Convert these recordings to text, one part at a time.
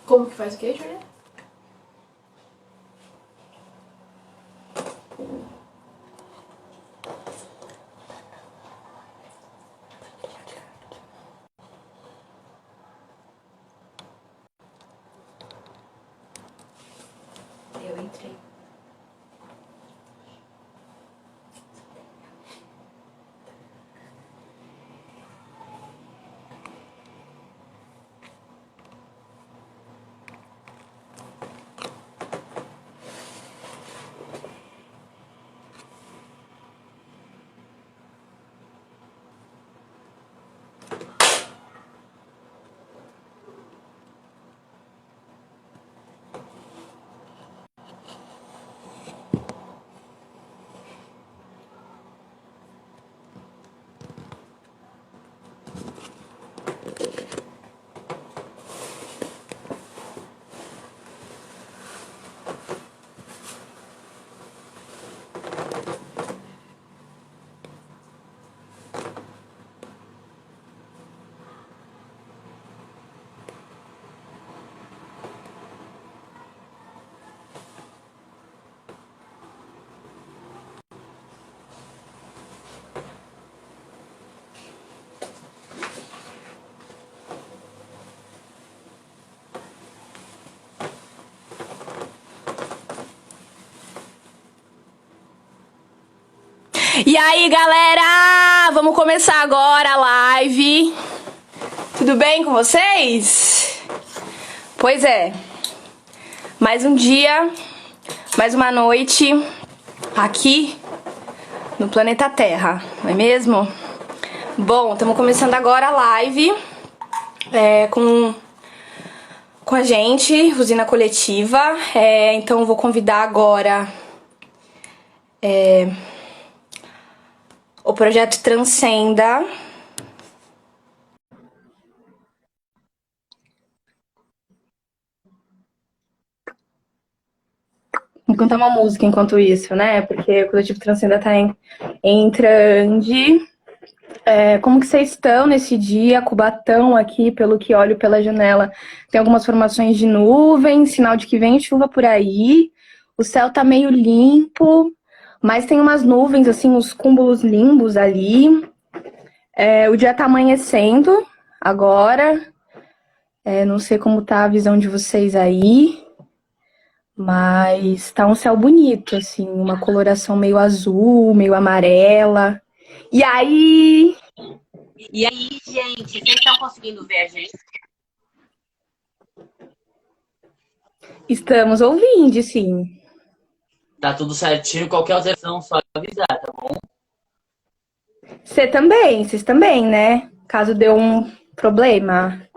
Como que faz o quê, Julia? Eu entrei. E aí, galera? Vamos começar agora a live. Tudo bem com vocês? Pois é. Mais um dia, mais uma noite aqui no planeta Terra, não é mesmo? Bom, estamos começando agora a live com a gente, Usina Coletiva. Então eu vou convidar agora o projeto Transcenda. Vou cantar uma música enquanto isso, né? Porque o Coletivo Transcenda tá entrando. Como que vocês estão nesse dia? Cubatão aqui, pelo que olho pela janela, tem algumas formações de nuvem, sinal de que vem chuva por aí. O céu tá meio limpo, mas tem umas nuvens, assim, uns cúmulos limbos ali. O dia tá amanhecendo agora. Não sei como tá a visão de vocês aí, mas tá um céu bonito, assim, uma coloração meio azul, meio amarela. E aí, gente, vocês estão conseguindo ver a gente? estamos ouvindo, sim. Tá tudo certinho, qualquer alteração só avisar, tá bom? Vocês também, né? Caso dê um problema.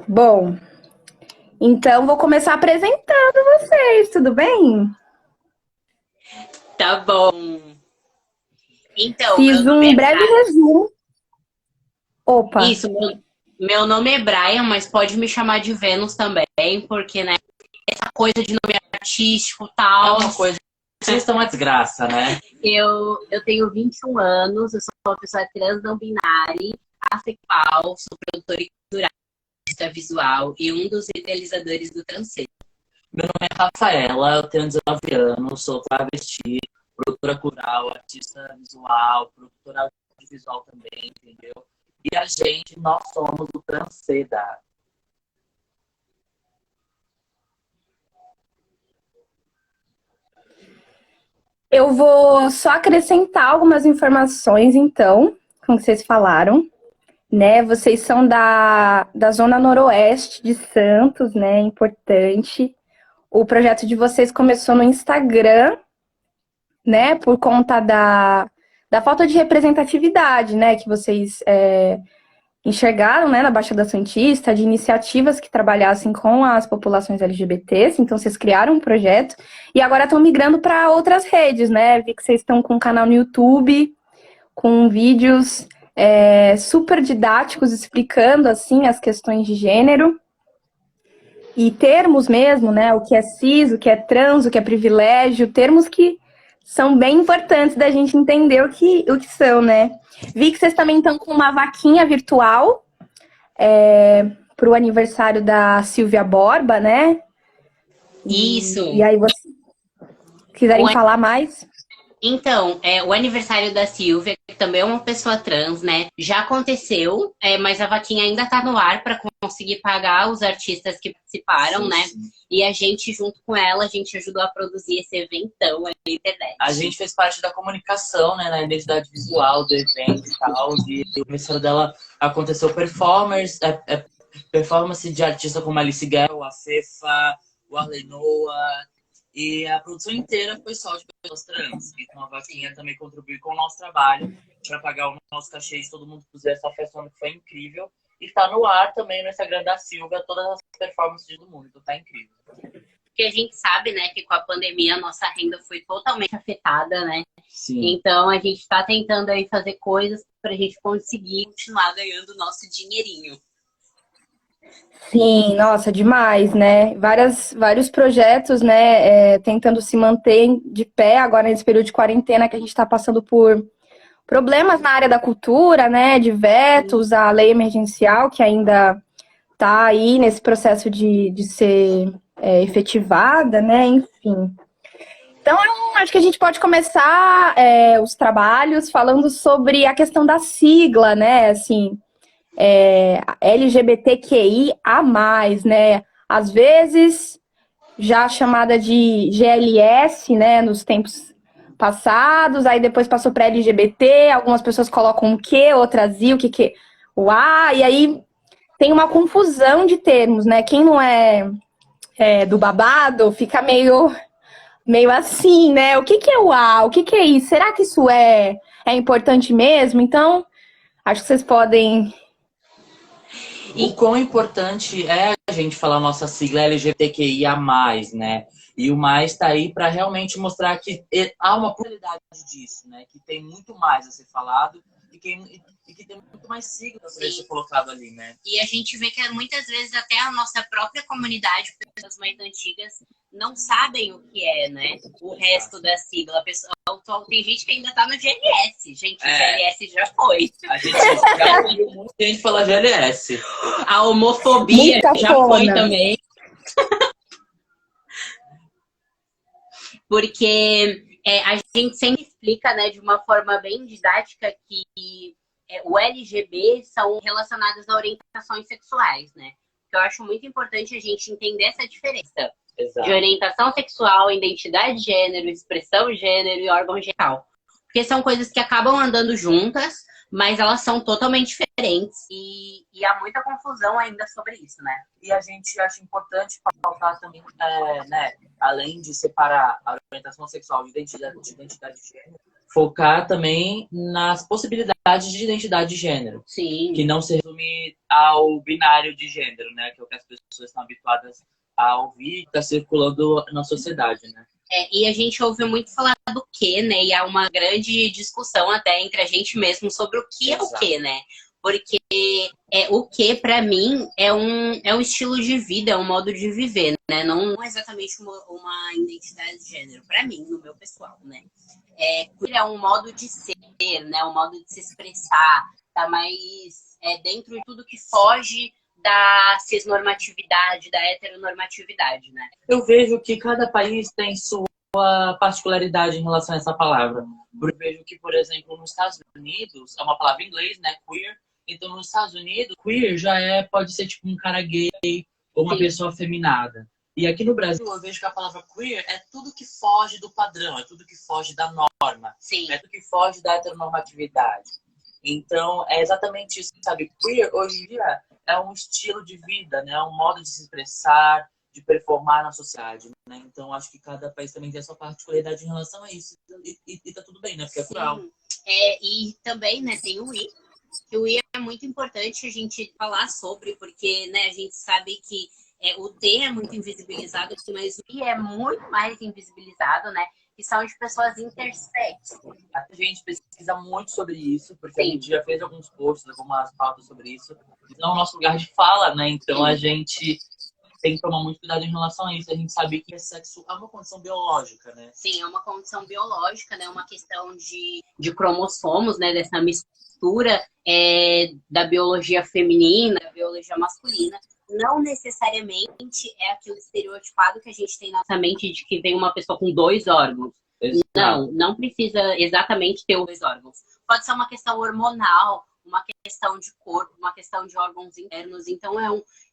Bom, então vou começar apresentando vocês, tudo bem? Tá bom. Então, Fiz um breve resumo. Opa. Isso, meu nome é Brian, mas pode me chamar de Vênus também, porque, né, essa coisa de nome artístico e tal. É uma coisa. Vocês estão uma desgraça, né? Eu tenho 21 anos, eu sou uma pessoa trans não binária, assexual, sou produtora e culturalista visual e um dos idealizadores do Transcenda. Meu nome é Rafaela, eu tenho 19 anos, sou travesti, produtora cultural, artista visual, produtora audiovisual também, entendeu? E nós somos o Transcenda. Eu vou só acrescentar algumas informações, então, com o que vocês falaram, né? Vocês são da Zona Noroeste de Santos, né? Importante. O projeto de vocês começou no Instagram, né? Por conta da falta de representatividade, né? Que vocês enxergaram, né? Na Baixada Santista, de iniciativas que trabalhassem com as populações LGBTs. Então, vocês criaram um projeto e agora estão migrando para outras redes, né? Vi que vocês estão com um canal no YouTube, com vídeos super didáticos, explicando, assim, as questões de gênero. E termos mesmo, né? O que é cis, o que é trans, o que é privilégio, termos que são bem importantes da gente entender o que são, né? Vi que vocês também estão com uma vaquinha virtual para o aniversário da Silvia Borba, né? Isso. E aí, vocês quiserem falar mais? Então, o aniversário da Silvia, que também é uma pessoa trans, né? Já aconteceu, mas a vaquinha ainda tá no ar para conseguir pagar os artistas que participaram, sim, né? Sim. E a gente, junto com ela, a gente ajudou a produzir esse eventão na internet. A gente fez parte da comunicação, né? Na identidade visual do evento e tal. E o aniversário dela aconteceu performance de artistas como Alice Guel, a Fefa, o Arley Noah. E a produção inteira foi só de pessoas trans. Então a vaquinha também contribuiu com o nosso trabalho para pagar o nosso cachê de todo mundo que fizer essa festa, que foi incrível. E tá no ar também no Instagram da Silvia, todas as performances do mundo. Então tá incrível. Porque a gente sabe, né, que com a pandemia a nossa renda foi totalmente afetada, né? Sim. Então a gente tá tentando aí fazer coisas pra gente conseguir continuar ganhando o nosso dinheirinho. Sim, nossa, demais, né? Vários projetos, né, tentando se manter de pé agora nesse período de quarentena que a gente está passando por problemas na área da cultura, né, de vetos, a lei emergencial que ainda está aí nesse processo de ser efetivada, né, enfim. Então, eu acho que a gente pode começar os trabalhos falando sobre a questão da sigla, né, assim... LGBTQIA+, né? Às vezes, já chamada de GLS, né? Nos tempos passados, aí depois passou para LGBT, algumas pessoas colocam o Q, outras I, o A, e aí tem uma confusão de termos, né? Quem não é do babado fica meio assim, né? O que é o A? O que é isso? Será que isso é importante mesmo? Então, acho que vocês podem... O quão importante é a gente falar nossa sigla LGBTQIA+, né? E o mais está aí para realmente mostrar que há uma pluralidade disso, né? Que tem muito mais a ser falado e que tem muito mais siglas para ser colocado ali, né? E a gente vê que muitas vezes até a nossa própria comunidade, pessoas mais antigas, não sabem o que é, né? O resto da sigla. Tem gente que ainda tá no GLS. Gente, o GLS já foi. A gente já ouviu muita gente falar GLS. A homofobia já foi também. Porque a gente sempre explica, né, de uma forma bem didática que o LGB são relacionados a orientações sexuais, né? Eu acho muito importante a gente entender essa diferença. Exato. De orientação sexual, identidade de gênero, expressão de gênero e órgão genital. Porque são coisas que acabam andando juntas, mas elas são totalmente diferentes e há muita confusão ainda sobre isso, né? E a gente acha importante pautar também, né, além de separar a orientação sexual de identidade de gênero, focar também nas possibilidades de identidade de gênero. Sim. Que não se resume ao binário de gênero, né? Que é o que as pessoas estão habituadas a ouvir e está circulando na sociedade, né? E a gente ouve muito falar do que, né? E há uma grande discussão até entre a gente mesmo sobre o que é o que, né? Porque o que, pra mim, é um estilo de vida, é um modo de viver, né? Não exatamente uma identidade de gênero. Pra mim, no meu pessoal, né? É um modo de ser, né? Um modo de se expressar. Tá mais dentro de tudo que foge da cisnormatividade, da heteronormatividade, né? Eu vejo que cada país tem sua particularidade em relação a essa palavra. Eu vejo que, por exemplo, nos Estados Unidos, é uma palavra em inglês, né? Queer. Então, nos Estados Unidos, queer já pode ser tipo um cara gay ou uma pessoa afeminada. E aqui no Brasil, eu vejo que a palavra queer é tudo que foge do padrão, é tudo que foge da norma. Sim. É tudo que foge da heteronormatividade. Então, é exatamente isso, sabe? Queer, hoje em dia, é um estilo de vida, né? É um modo de se expressar, de performar na sociedade, né? Então, acho que cada país também tem a sua particularidade em relação a isso. E tá tudo bem, né? Porque é plural. E também, né, tem o I. Que o I é muito importante a gente falar sobre, porque, né, a gente sabe que o T é muito invisibilizado, mas o I é muito mais invisibilizado, né? Que são de pessoas intersexo. A gente pesquisa muito sobre isso, porque a gente já fez alguns posts, algumas pautas sobre isso. Não é o nosso lugar de fala, né? Então a gente tem que tomar muito cuidado em relação a isso. A gente sabe que sexo é uma condição biológica, né? Sim, é uma condição biológica, né? Uma questão de cromossomos, né? Dessa mistura da biologia feminina, da biologia masculina. Não necessariamente é aquilo estereotipado que a gente tem na nossa mente de que vem uma pessoa com 2 órgãos. Exato. Não precisa exatamente ter os 2 órgãos. Pode ser uma questão hormonal, uma questão de corpo, uma questão de órgãos internos. Então,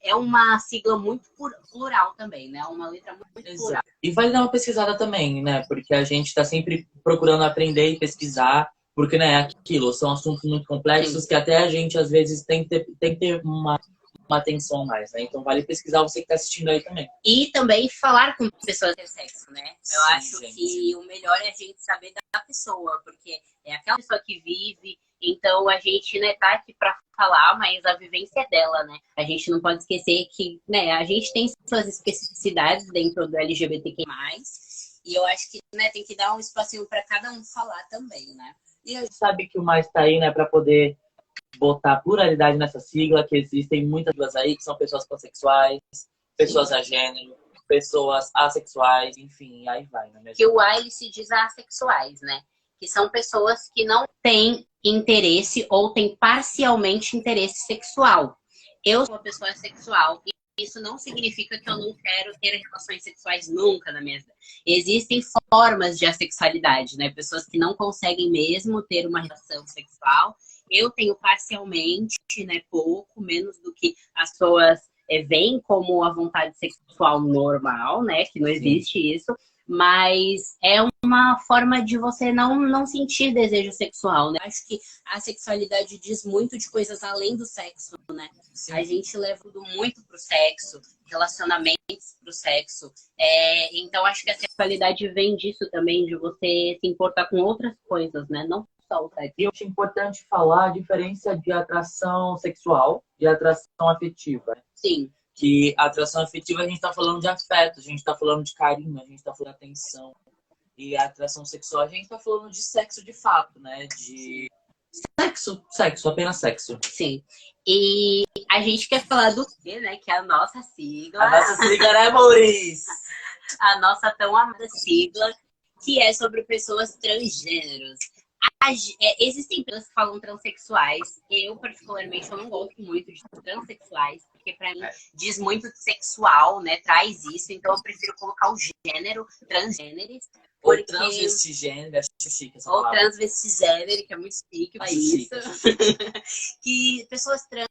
é uma sigla muito plural também, né? Uma letra muito plural. E vale dar uma pesquisada também, né? Porque a gente está sempre procurando aprender e pesquisar, porque, né, aquilo, são assuntos muito complexos. Sim. Que até a gente, às vezes, tem que ter uma atenção a mais, né? Então vale pesquisar, você que está assistindo aí também. E também falar com pessoas de sexo, né? Eu Sim, acho gente. que o melhor é a gente saber da pessoa, porque é aquela pessoa que vive, então a gente, né, tá aqui para falar, mas a vivência é dela, né? A gente não pode esquecer que, né, a gente tem suas especificidades dentro do LGBTQ+, e eu acho que, né, tem que dar um espacinho para cada um falar também, né? E a gente sabe que o mais tá aí, né, para poder botar pluralidade nessa sigla, que existem muitas siglas aí, que são pessoas pansexuais, pessoas agênero, pessoas assexuais, enfim, aí vai, né? Que o A, ele se diz assexuais, né? Que são pessoas que não têm interesse ou têm parcialmente interesse sexual. Eu sou uma pessoa assexual e isso não significa que eu não quero ter relações sexuais nunca na minha vida. Existem formas de assexualidade, né? Pessoas que não conseguem mesmo ter uma relação sexual. Eu tenho parcialmente, né, pouco, menos do que as pessoas veem como a vontade sexual normal, né, que não existe isso, mas é uma forma de você não sentir desejo sexual, né? Acho que a sexualidade diz muito de coisas além do sexo, né? Sim. A gente leva tudo muito pro sexo, relacionamentos pro sexo, então acho que a sexualidade vem disso também, de você se importar com outras coisas, né? Não só o sexo. E eu acho importante falar a diferença de atração sexual e atração afetiva. Sim. Que a atração afetiva a gente tá falando de afeto, a gente tá falando de carinho, a gente tá falando de atenção. E a atração sexual a gente tá falando de sexo de fato, né? De sexo, apenas sexo. Sim. E a gente quer falar do quê, né? Que é a nossa sigla. A nossa sigla, né, Maurício? A nossa tão amada sigla, que é sobre pessoas transgêneros. Existem pessoas que falam transexuais. Eu, particularmente, eu não gosto muito de transexuais, porque pra mim diz muito de sexual, né? Traz isso. Então eu prefiro colocar o gênero, transgêneros. Ou transvestigênero, acho chique essa palavra. Ou transvestigênero, que é muito chique pra isso. Que pessoas trans...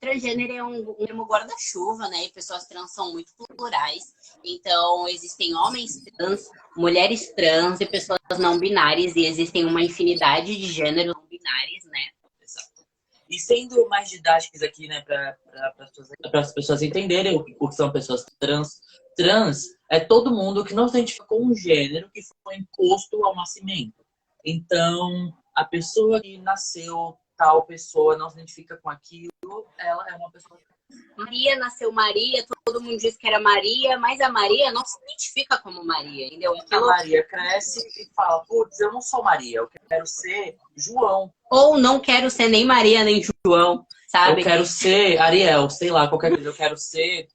Transgênero é um termo guarda-chuva, né? E pessoas trans são muito plurais. Então, existem homens trans, mulheres trans e pessoas não binárias. E existem uma infinidade de gêneros não binários, né? Exato. E sendo mais didáticos aqui, né? Para as pessoas entenderem o que são pessoas trans. Trans é todo mundo que não se identifica com um gênero que foi imposto ao nascimento. Então, a pessoa que nasceu, tal pessoa não se identifica com aquilo, ela é uma pessoa. Maria nasceu Maria, todo mundo diz que era Maria, mas a Maria não se identifica como Maria, entendeu? A Maria cresce e fala, putz, eu não sou Maria, eu quero ser João. Ou não quero ser nem Maria, nem João, sabe? Eu quero ser Ariel, sei lá, qualquer coisa, eu quero ser...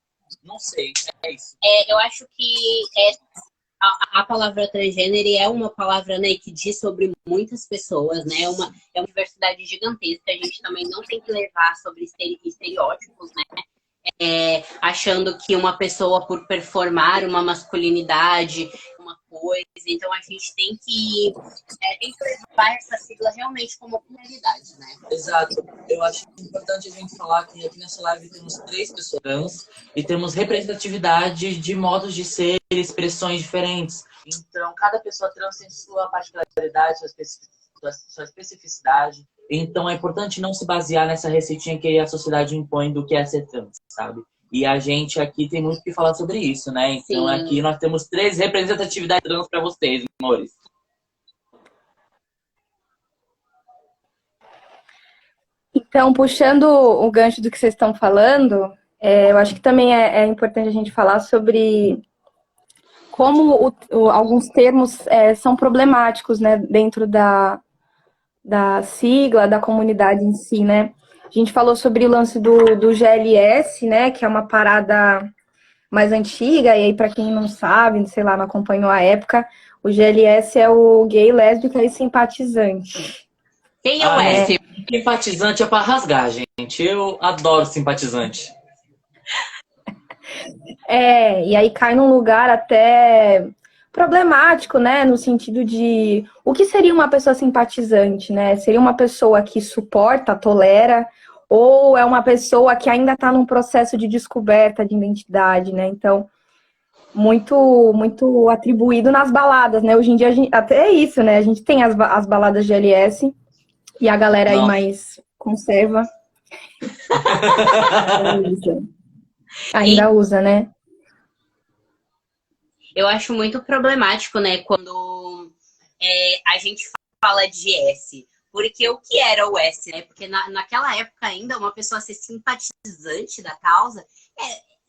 Não sei, é isso. Eu acho que a palavra transgênero é uma palavra, né, que diz sobre muitas pessoas, né? É uma diversidade gigantesca. A gente também não tem que levar sobre estereótipos, né? Achando que uma pessoa, por performar uma masculinidade, uma coisa, então a gente tem que levar essa sigla realmente como pluralidade, né? Exato. Eu acho importante a gente falar que aqui nessa live temos 3 pessoas trans e temos representatividade de modos de ser, expressões diferentes. Então, cada pessoa trans tem sua particularidade, sua especificidade. Então, é importante não se basear nessa receitinha que a sociedade impõe do que é ser trans, sabe? E a gente aqui tem muito o que falar sobre isso, né? Então, sim, aqui nós temos 3 representatividades trans para vocês, amores. Então, puxando o gancho do que vocês estão falando, eu acho que também é importante a gente falar sobre como alguns termos são problemáticos, né, dentro da sigla, da comunidade em si, né? gente falou sobre o lance do GLS, né? Que é uma parada mais antiga, e aí, para quem não sabe, sei lá, não acompanhou a época, o GLS é o gay, lésbica e simpatizante. Quem é o S? Simpatizante é pra rasgar, gente. Eu adoro simpatizante. E aí cai num lugar até problemático, né? No sentido de o que seria uma pessoa simpatizante, né? Seria uma pessoa que suporta, tolera, ou é uma pessoa que ainda está num processo de descoberta de identidade, né? Então, muito atribuído nas baladas, né? Hoje em dia, até é isso, né? A gente tem as baladas de LS e a galera aí mais conserva ainda usa, né? Eu acho muito problemático, né, quando a gente fala de S. Porque o que era o S, né? Porque naquela época ainda, uma pessoa ser simpatizante da causa,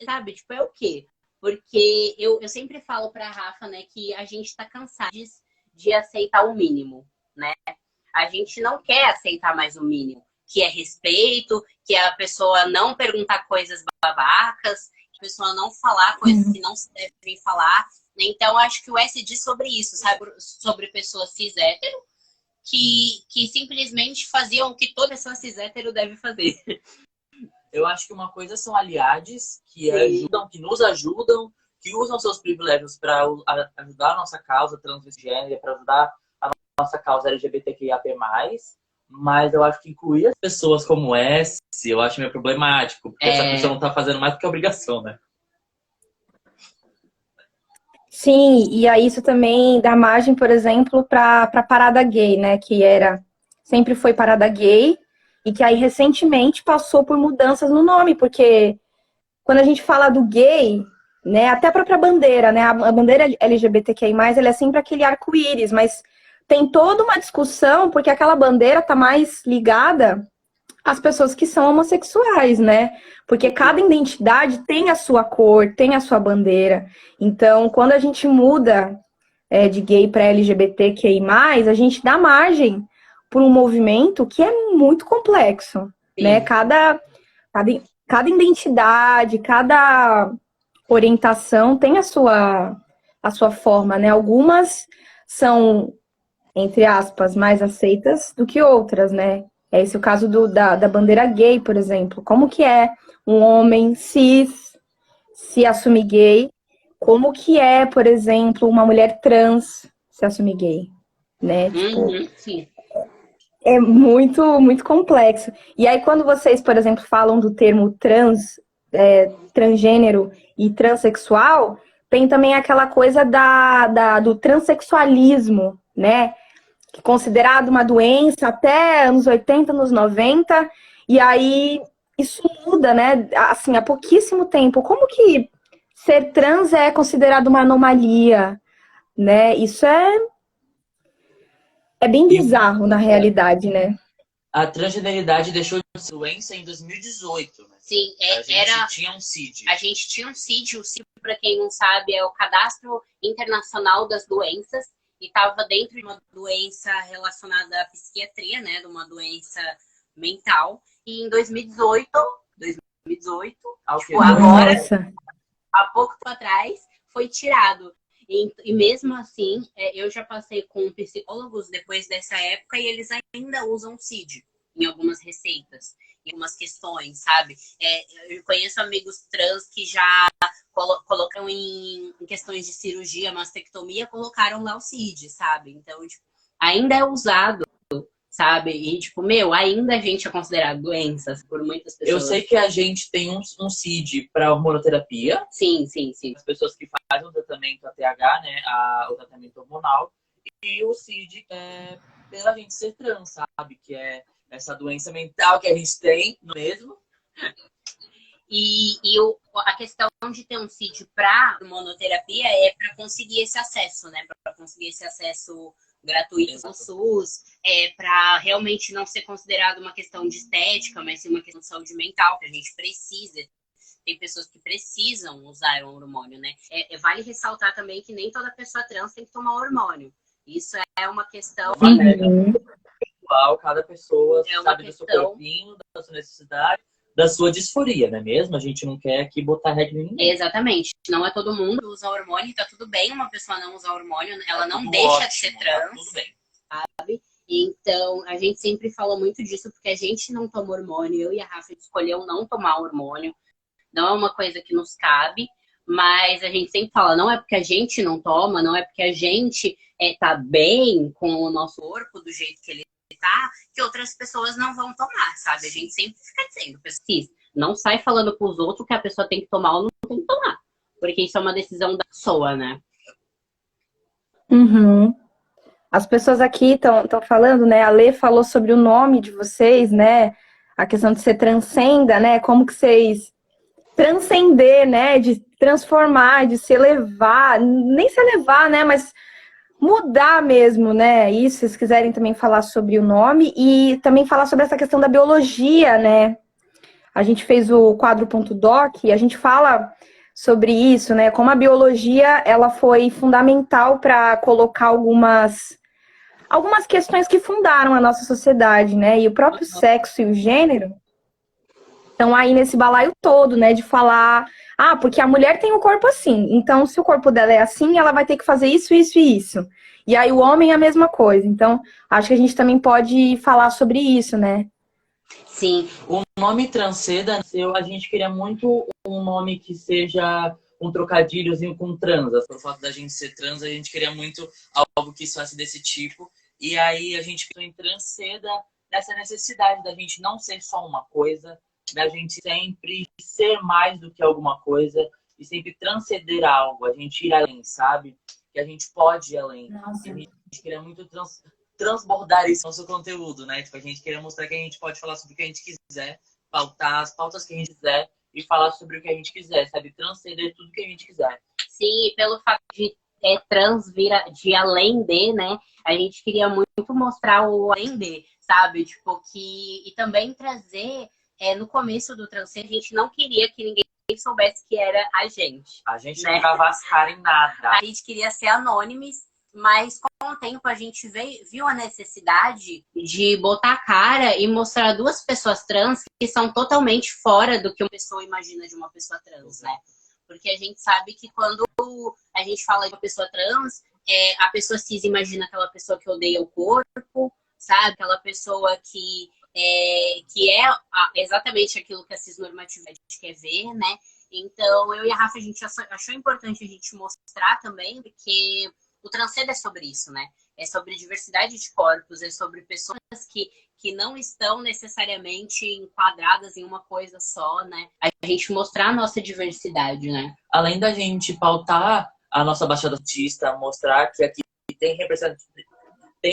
sabe, tipo, é o quê? Porque eu sempre falo pra Rafa, né, que a gente tá cansado de aceitar o mínimo, né? A gente não quer aceitar mais o mínimo, que é respeito, que é a pessoa não perguntar coisas babacas, a pessoa não falar coisas que não se devem falar. Então, acho que o S diz sobre isso, sabe? Sobre pessoas cis hétero, que simplesmente faziam o que toda pessoa cis hétero deve fazer. Eu acho que uma coisa são aliados que ajudam, que nos ajudam, que usam seus privilégios para ajudar a nossa causa transgênero, para ajudar a nossa causa LGBTQIAP+. Mas eu acho que incluir as pessoas como S, eu acho meio problemático. Porque essa pessoa não tá fazendo mais do que obrigação, né? Sim, e aí isso também dá margem, por exemplo, para parada gay, né? Que sempre foi parada gay, e que aí recentemente passou por mudanças no nome, porque quando a gente fala do gay, né? Até a própria bandeira, né? A bandeira LGBTQI+, ela é sempre aquele arco-íris, mas tem toda uma discussão, porque aquela bandeira tá mais ligada às pessoas que são homossexuais, né? Porque cada identidade tem a sua cor, tem a sua bandeira. Então, quando a gente muda de gay para LGBTQI+, a gente dá margem para um movimento que é muito complexo, né? Cada identidade, cada orientação tem a sua forma, né? Algumas são, entre aspas, mais aceitas do que outras, né? É esse o caso da bandeira gay, por exemplo. Como que é um homem cis se assumir gay? Como que é, por exemplo, uma mulher trans se assumir gay? Né? Sim. É muito, muito complexo. E aí, quando vocês, por exemplo, falam do termo transgênero e transexual, tem também aquela coisa do transexualismo, né? Considerado uma doença até anos 80, anos 90, e aí isso muda, né? Assim, há pouquíssimo tempo. Como que ser trans é considerado uma anomalia, né? Isso é bem bizarro na realidade, né? A transgeneridade deixou de ser doença em 2018. Né? Sim, a gente tinha um CID. A gente tinha um CID. O CID, para quem não sabe, é o Cadastro Internacional das Doenças, e estava dentro de uma doença relacionada à psiquiatria, né? De uma doença mental. E em 2018, tipo, agora, há pouco tempo atrás, foi tirado. E mesmo assim, eu já passei com psicólogos depois dessa época e eles ainda usam CID em algumas receitas, em algumas questões, sabe? Eu conheço amigos trans que já colocam em questões de cirurgia, mastectomia, colocaram lá o CID, sabe? Então, tipo, ainda é usado, sabe? E, tipo, ainda a gente é considerado doenças por muitas pessoas. Eu sei que a gente tem um CID para hormonoterapia. Sim. As pessoas que fazem o tratamento ATH, né? O tratamento hormonal. E o CID é pela gente ser trans, sabe? Que é essa doença mental que a gente tem, não é mesmo? E a questão de ter um CID para hormonoterapia é para conseguir esse acesso, né? Para conseguir esse acesso gratuito no SUS, para realmente não ser considerado uma questão de estética, mas sim uma questão de saúde mental, que a gente precisa. Tem pessoas que precisam usar o hormônio, né? Vale ressaltar também que nem toda pessoa trans tem que tomar hormônio. Isso é uma questão... individual, cada pessoa É uma sabe do seu questão. corpinho, da sua necessidade, da sua disforia, não é mesmo? A gente não quer aqui botar regra em ninguém. Exatamente. Não é todo mundo que usa hormônio, tá tudo bem uma pessoa não usar hormônio, ela Tá não tudo deixa de ser ótimo, tá trans. tudo bem. Então, a gente sempre fala muito disso, porque a gente não toma hormônio, eu e a Rafa escolheu não tomar hormônio, não é uma coisa que nos cabe, mas a gente sempre fala, não é porque a gente não toma, não é porque a gente tá bem com o nosso corpo do jeito que ele tá, que outras pessoas não vão tomar, sabe? A gente sempre fica dizendo, pesquisa, não sai falando pros outros que a pessoa tem que tomar ou não tem que tomar, porque isso é uma decisão da pessoa, né? Uhum. As pessoas aqui estão falando, né? A Lê falou sobre o nome de vocês, né? A questão de ser transcenda, né? Como que vocês transcender, né? De transformar, de se elevar, nem se elevar, né? Mas mudar mesmo, né? Isso, se vocês quiserem também falar sobre o nome e também falar sobre essa questão da biologia, né? A gente fez o quadro.doc e a gente fala sobre isso, né? Como a biologia ela foi fundamental para colocar algumas questões que fundaram a nossa sociedade, né? E o próprio sexo e o gênero estão aí nesse balaio todo, né? De falar, porque a mulher tem o corpo assim, então se o corpo dela é assim, ela vai ter que fazer isso, isso e isso. E aí o homem é a mesma coisa. Então, acho que a gente também pode falar sobre isso, né? Sim. O nome Transceda, a gente queria muito um nome que seja um trocadilhozinho com transa. Por fato da gente ser trans, a gente queria muito algo que fosse desse tipo. E aí a gente pensou em Transceda nessa necessidade da gente não ser só uma coisa, da gente sempre ser mais do que alguma coisa e sempre transcender algo, a gente ir além, sabe? Que a gente pode ir além. Nossa. E a gente queria muito transbordar isso no nosso conteúdo, né? Tipo, a gente queria mostrar que a gente pode falar sobre o que a gente quiser, pautar as pautas que a gente quiser e falar sobre o que a gente quiser, sabe? Transcender tudo que a gente quiser. Sim, e pelo fato de trans vir de além de, né? A gente queria muito mostrar o além de, sabe? Tipo, e também trazer, no começo do Transcender, a gente não queria que ninguém soubesse que era a gente. A gente né? não dava as caras em nada. A gente queria ser anônimos, mas com o tempo a gente viu a necessidade de botar a cara e mostrar duas pessoas trans que são totalmente fora do que uma pessoa imagina de uma pessoa trans, né? Porque a gente sabe que quando a gente fala de uma pessoa trans, a pessoa cis imagina aquela pessoa que odeia o corpo, sabe? Aquela pessoa que é exatamente aquilo que a cisnormatividade quer ver, né? Então, eu e a Rafa, a gente achou importante a gente mostrar também, porque o Transcenda é sobre isso, né? É sobre diversidade de corpos, é sobre pessoas que não estão necessariamente enquadradas em uma coisa só, né? A gente mostrar a nossa diversidade, né? Além da gente pautar a nossa Baixada Santista, mostrar que aqui tem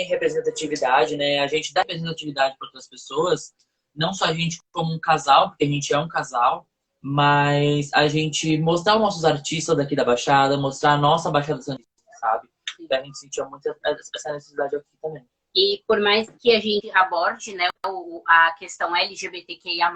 representatividade, né? A gente dá representatividade para outras pessoas, não só a gente como um casal, porque a gente é um casal, mas a gente mostrar os nossos artistas daqui da Baixada, mostrar a nossa Baixada Santista, sabe? E a gente sentiu muito essa necessidade aqui também. E por mais que a gente aborde, né, a questão LGBTQIA+,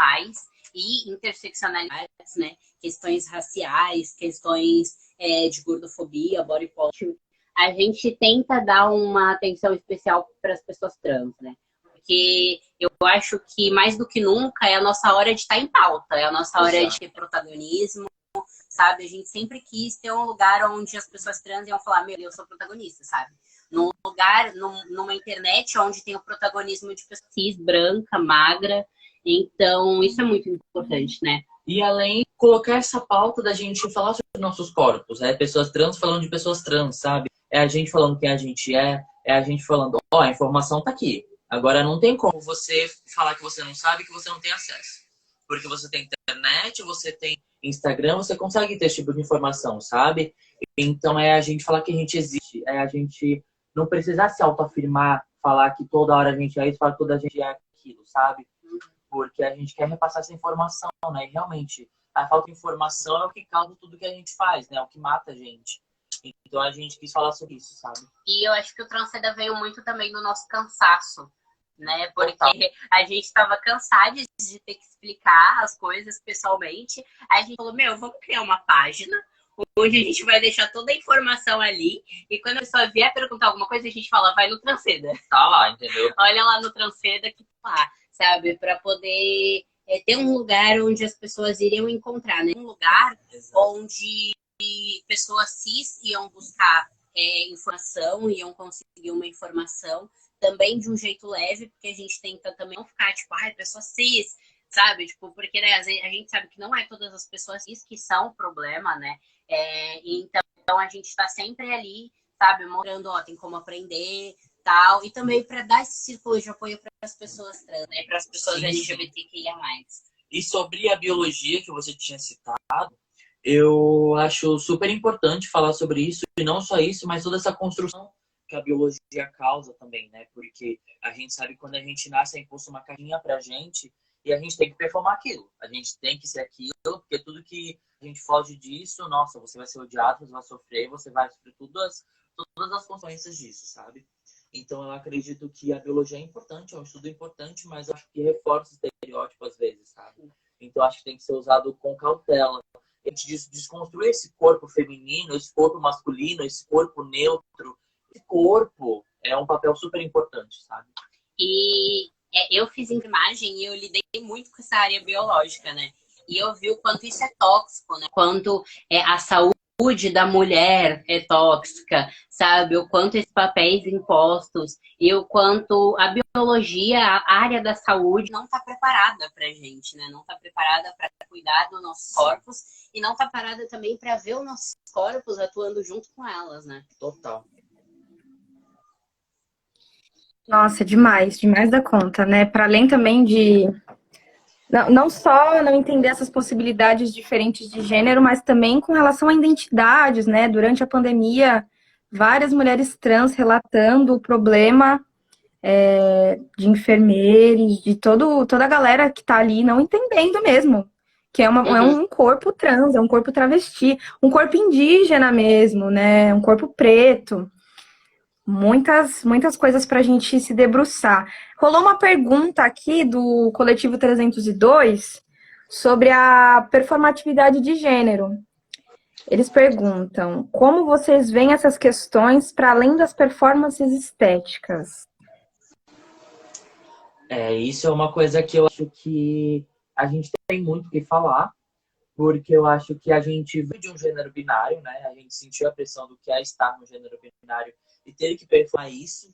e interseccionalidades, né, questões raciais, questões de gordofobia, body positive, a gente tenta dar uma atenção especial para as pessoas trans, né? Porque eu acho que mais do que nunca é a nossa hora de estar em pauta, é a nossa hora de ter protagonismo, sabe? A gente sempre quis ter um lugar onde as pessoas trans iam falar, meu, eu sou protagonista, sabe? Num lugar, numa internet onde tem o protagonismo de pessoa cis, branca, magra. Então, isso é muito importante, né? E além de colocar essa pauta da gente falar sobre nossos corpos, né? Pessoas trans falando de pessoas trans, sabe? É a gente falando quem a gente é a gente falando, a informação tá aqui. Agora não tem como você falar que você não sabe, que você não tem acesso. Porque você tem internet, você tem Instagram, você consegue ter esse tipo de informação, sabe? Então é a gente falar que a gente existe, é a gente não precisar se autoafirmar, falar que toda hora a gente é isso, falar que toda a gente é aquilo, sabe? Porque a gente quer repassar essa informação, né? E realmente, a falta de informação é o que causa tudo que a gente faz, né? É o que mata a gente. Então a gente quis falar sobre isso, sabe? E eu acho que o Transcenda veio muito também do nosso cansaço, né? Porque a gente estava cansado de ter que explicar as coisas pessoalmente. Aí a gente falou, vamos criar uma página onde a gente vai deixar toda a informação ali. E quando a pessoa vier perguntar alguma coisa, a gente fala, vai no Transceda. Tá lá, entendeu? Olha lá no Transceda que tá lá, sabe? Para poder ter um lugar onde as pessoas iriam encontrar, né? Um lugar onde pessoas cis iam buscar informação, iam conseguir uma informação também de um jeito leve, porque a gente tenta também não ficar tipo, ai, pessoa cis, sabe? Tipo, porque né, a gente sabe que não é todas as pessoas cis que são o problema, né? Então a gente tá sempre ali, sabe? Mostrando, ó, tem como aprender, tal, e também para dar esse círculo de apoio para as pessoas trans, né? Para as pessoas LGBTQIA+. E sobre a biologia que você tinha citado, eu acho super importante falar sobre isso, e não só isso, mas toda essa construção que a biologia causa também, né? Porque a gente sabe que quando a gente nasce é imposto uma caixinha pra gente e a gente tem que performar aquilo. A gente tem que ser aquilo, porque tudo que a gente foge disso, nossa, você vai ser odiado, você vai sofrer, você vai sofrer todas as consequências disso, sabe? Então eu acredito que a biologia é importante, é um estudo importante, mas eu acho que reforça o estereótipo às vezes, sabe? Então eu acho que tem que ser usado com cautela. A gente desconstruir esse corpo feminino, esse corpo masculino, esse corpo neutro. Esse corpo é um papel super importante, sabe? E eu fiz enfermagem e eu lidei muito com essa área biológica, né? E eu vi o quanto isso é tóxico, né? Quanto a saúde da mulher é tóxica, sabe? O quanto esses papéis impostos e o quanto a biologia, a área da saúde não está preparada pra gente, né? Não está preparada para cuidar dos nossos corpos e não está preparada também para ver os nossos corpos atuando junto com elas, né? Total. Nossa, demais, demais da conta, né? Para além também de não só não entender essas possibilidades diferentes de gênero, mas também com relação a identidades, né? Durante a pandemia, várias mulheres trans relatando o problema de enfermeiros, de toda a galera que tá ali não entendendo mesmo, que é um corpo trans, é um corpo travesti, um corpo indígena mesmo, né? Um corpo preto. Muitas coisas para a gente se debruçar. Rolou uma pergunta aqui do Coletivo 302 sobre a performatividade de gênero. Eles perguntam como vocês veem essas questões para além das performances estéticas. Isso é uma coisa que eu acho que a gente tem muito o que falar, porque eu acho que a gente veio de um gênero binário, né? A gente sentiu a pressão do que é estar no gênero binário e ter que performar isso,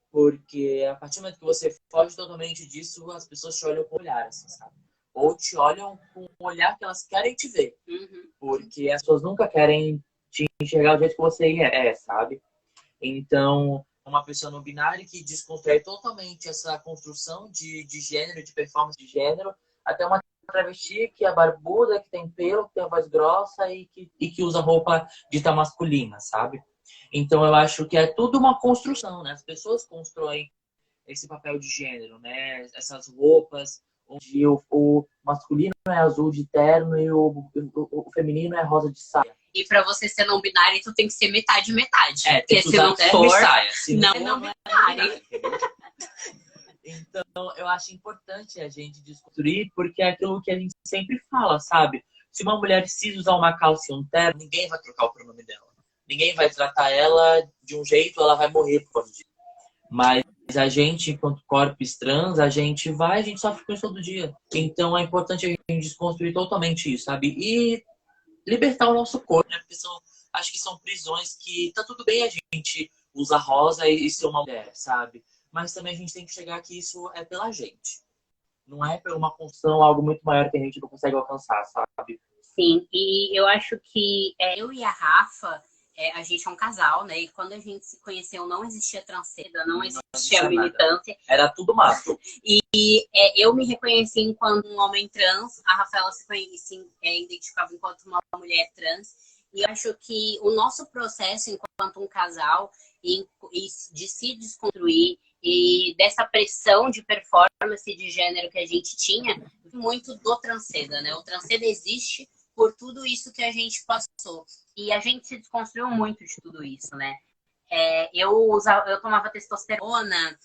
porque a partir do momento que você foge totalmente disso, as pessoas te olham com olhar, assim, sabe? Ou te olham com o olhar que elas querem te ver, porque as pessoas nunca querem te enxergar do jeito que você sabe? Então, uma pessoa no binário que desconstrói totalmente essa construção de gênero, de performance de gênero, até uma travesti que é barbuda, que tem pelo, que tem a voz grossa e que usa roupa dita masculina, sabe? Então eu acho que é tudo uma construção, né? As pessoas constroem esse papel de gênero, né? Essas roupas, onde o masculino é azul de terno e o feminino é rosa de saia. E pra você ser não binário, tu tem que ser metade-metade. Tem que usar terno e saia. Não binário. Então, eu acho importante a gente desconstruir, porque é aquilo que a gente sempre fala, sabe? Se uma mulher precisa usar uma calça e um terno, ninguém vai trocar o pronome dela. Ninguém vai tratar ela de um jeito, ela vai morrer por causa disso. Mas a gente, enquanto corpos trans, a gente sofre com isso todo dia. Então, é importante a gente desconstruir totalmente isso, sabe? E libertar o nosso corpo, né? Porque acho que são prisões que tá tudo bem a gente usar rosa e ser uma mulher, sabe? Mas também a gente tem que chegar que isso é pela gente. Não é por uma construção, algo muito maior que a gente não consegue alcançar, sabe? Sim, e eu acho que eu e a Rafa, a gente é um casal, né? E quando a gente se conheceu, não existia Transceda, não existia militância. Era tudo mato. E eu me reconheci enquanto um homem trans, a Rafaela se identificava enquanto uma mulher trans. E eu acho que o nosso processo enquanto um casal e de se desconstruir e dessa pressão de performance de gênero que a gente tinha, muito do Transceda, né? O Transceda existe por tudo isso que a gente passou. E a gente se desconstruiu muito de tudo isso, né? Eu tomava testosterona,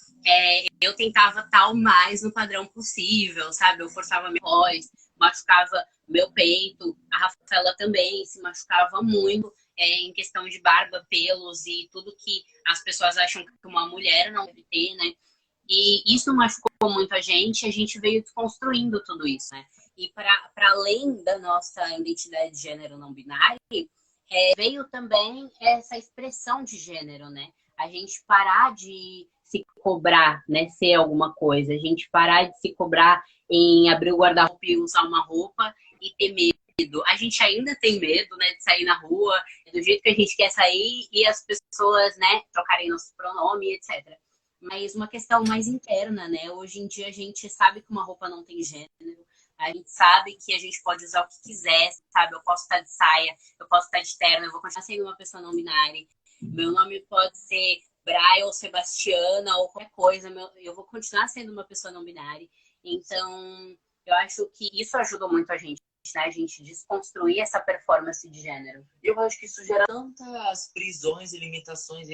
eu tentava estar o mais no padrão possível, sabe? Eu forçava minha voz, machucava meu peito. A Rafaela também se machucava muito em questão de barba, pelos e tudo que as pessoas acham que uma mulher não deve ter, né? E isso machucou muito a gente veio desconstruindo tudo isso, né? E para além da nossa identidade de gênero não binário, veio também essa expressão de gênero, né? A gente parar de se cobrar, né? Ser alguma coisa. A gente parar de se cobrar em abrir o guarda-roupa e usar uma roupa e ter medo. A gente ainda tem medo, né? De sair na rua, do jeito que a gente quer sair e as pessoas, né? Trocarem nosso pronome, etc. Mas uma questão mais interna, né? Hoje em dia a gente sabe que uma roupa não tem gênero. A gente sabe que a gente pode usar o que quiser, sabe? Eu posso estar de saia, eu posso estar de terno, eu vou continuar sendo uma pessoa não binária. Meu nome pode ser Braia ou Sebastiana ou qualquer coisa, eu vou continuar sendo uma pessoa não binária. Então, eu acho que isso ajudou muito a gente, né? A gente desconstruir essa performance de gênero. Eu acho que isso gera tantas prisões e limitações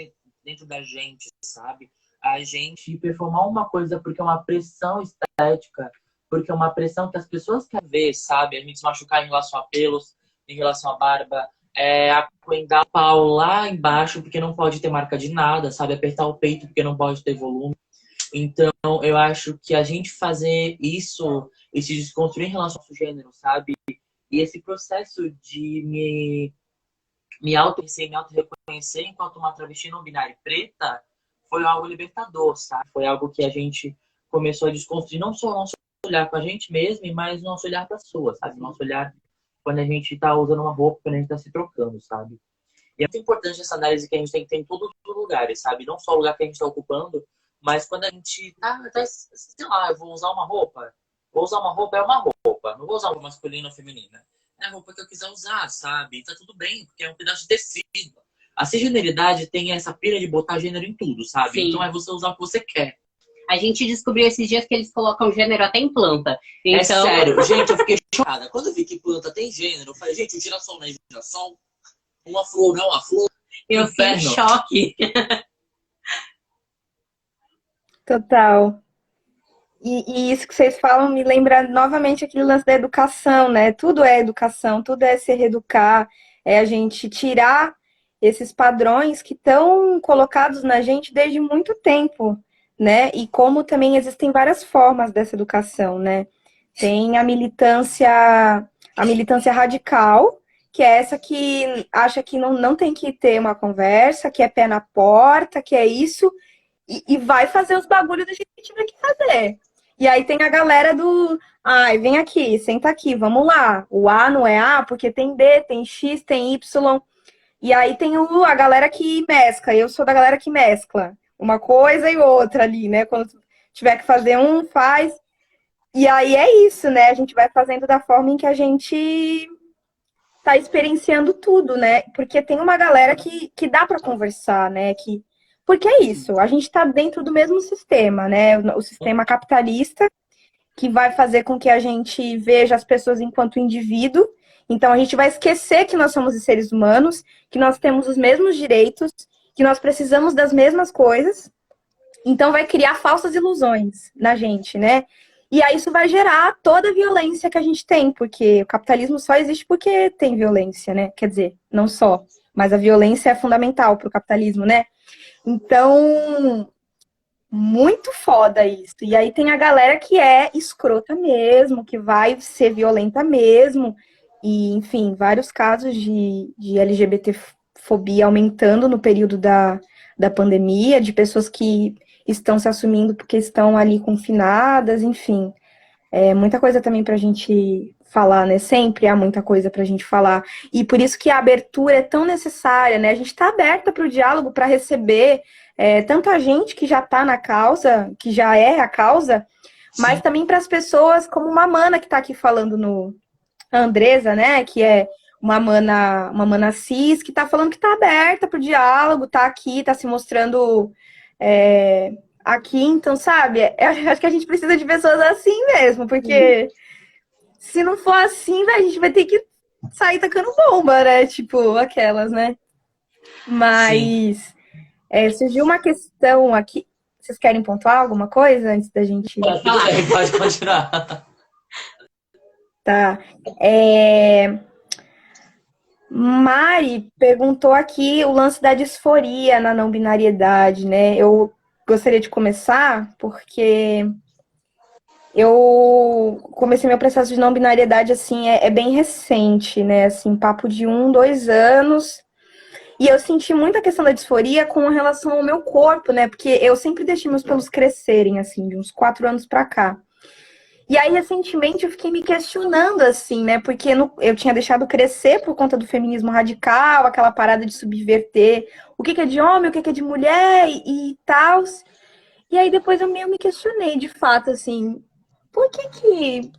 dentro da gente, sabe? A gente performar uma coisa porque é uma pressão estética, porque é uma pressão que as pessoas querem ver, sabe? A gente se machucar em relação a pelos, em relação à barba, acuendar o pau lá embaixo porque não pode ter marca de nada, sabe? Apertar o peito porque não pode ter volume. Então, eu acho que a gente fazer isso e se desconstruir em relação ao gênero, sabe? E esse processo de me auto-reconhecer enquanto uma travesti não binária preta foi algo libertador, sabe? Foi algo que a gente começou a desconstruir, não só o nosso olhar para a gente mesmo, mas o nosso olhar para as pessoas, sabe? O nosso olhar quando a gente está usando uma roupa, quando a gente está se trocando, sabe? E é muito importante essa análise que a gente tem que ter em todos os lugares, sabe? Não só o lugar que a gente está ocupando, mas quando a gente sei lá, eu vou usar uma roupa. Vou usar uma roupa, é uma roupa. Não vou usar uma masculina ou feminina. É a roupa que eu quiser usar, sabe? E tá tudo bem, porque é um pedaço de tecido. A cisgeneridade tem essa pira de botar gênero em tudo, sabe? Sim. Então é você usar o que você quer. A gente descobriu esses dias que eles colocam gênero até em planta. Então... É sério, gente, eu fiquei chocada. Quando eu vi que planta tem gênero, eu falei, gente, o girassol não é girassol? Uma flor não é uma flor? Eu fiquei em choque. Total. E isso que vocês falam me lembra novamente aquele lance da educação, né? Tudo é educação, tudo é se reeducar, é a gente tirar esses padrões que estão colocados na gente desde muito tempo, né? E como também existem várias formas dessa educação, né? Tem a militância radical, que é essa que acha que não tem que ter uma conversa, que é pé na porta, que é isso, e vai fazer os bagulhos do jeito que tiver que fazer. E aí tem a galera do, ai, vem aqui, senta aqui, vamos lá. O A não é A, porque tem B, tem X, tem Y. E aí tem a galera que mescla. Eu sou da galera que mescla uma coisa e outra ali, né? Quando tiver que fazer faz. E aí é isso, né? A gente vai fazendo da forma em que a gente tá experienciando tudo, né? Porque tem uma galera que dá para conversar, né? Porque é isso, a gente está dentro do mesmo sistema, né? O sistema capitalista, que vai fazer com que a gente veja as pessoas enquanto indivíduo. Então, a gente vai esquecer que nós somos seres humanos, que nós temos os mesmos direitos, que nós precisamos das mesmas coisas. Então, vai criar falsas ilusões na gente, né? E aí isso vai gerar toda a violência que a gente tem, porque o capitalismo só existe porque tem violência, né? Quer dizer, não só, mas a violência é fundamental para o capitalismo, né? Então, muito foda isso. E aí tem a galera que é escrota mesmo, que vai ser violenta mesmo. E, enfim, vários casos de LGBTfobia aumentando no período da pandemia, de pessoas que estão se assumindo porque estão ali confinadas, enfim. É muita coisa também pra gente falar, né? Sempre há muita coisa pra gente falar. E por isso que a abertura é tão necessária, né? A gente tá aberta para o diálogo, para receber tanta gente que já tá na causa, que já é a causa, mas também para as pessoas como uma mana que tá aqui falando a Andresa, né? Que é uma mana cis, que tá falando que tá aberta para o diálogo, tá aqui, tá se mostrando aqui, então, sabe? Eu acho que a gente precisa de pessoas assim mesmo, porque se não for assim, a gente vai ter que sair tacando bomba, né? Tipo, aquelas, né? Mas surgiu uma questão aqui. Vocês querem pontuar alguma coisa antes da gente... Pode continuar. Tá. É, Mari perguntou aqui o lance da disforia na não binariedade, né? Eu gostaria de começar porque eu comecei meu processo de não binariedade, assim, é bem recente, né? Assim, papo de 1, 2 anos. E eu senti muita questão da disforia com relação ao meu corpo, né? Porque eu sempre deixei meus pelos crescerem, assim, de uns 4 anos pra cá. E aí, recentemente, eu fiquei me questionando, assim, né? Porque eu tinha deixado crescer por conta do feminismo radical, aquela parada de subverter o que é de homem, o que é de mulher e tal. E aí, depois eu meio me questionei, de fato, assim, por que que,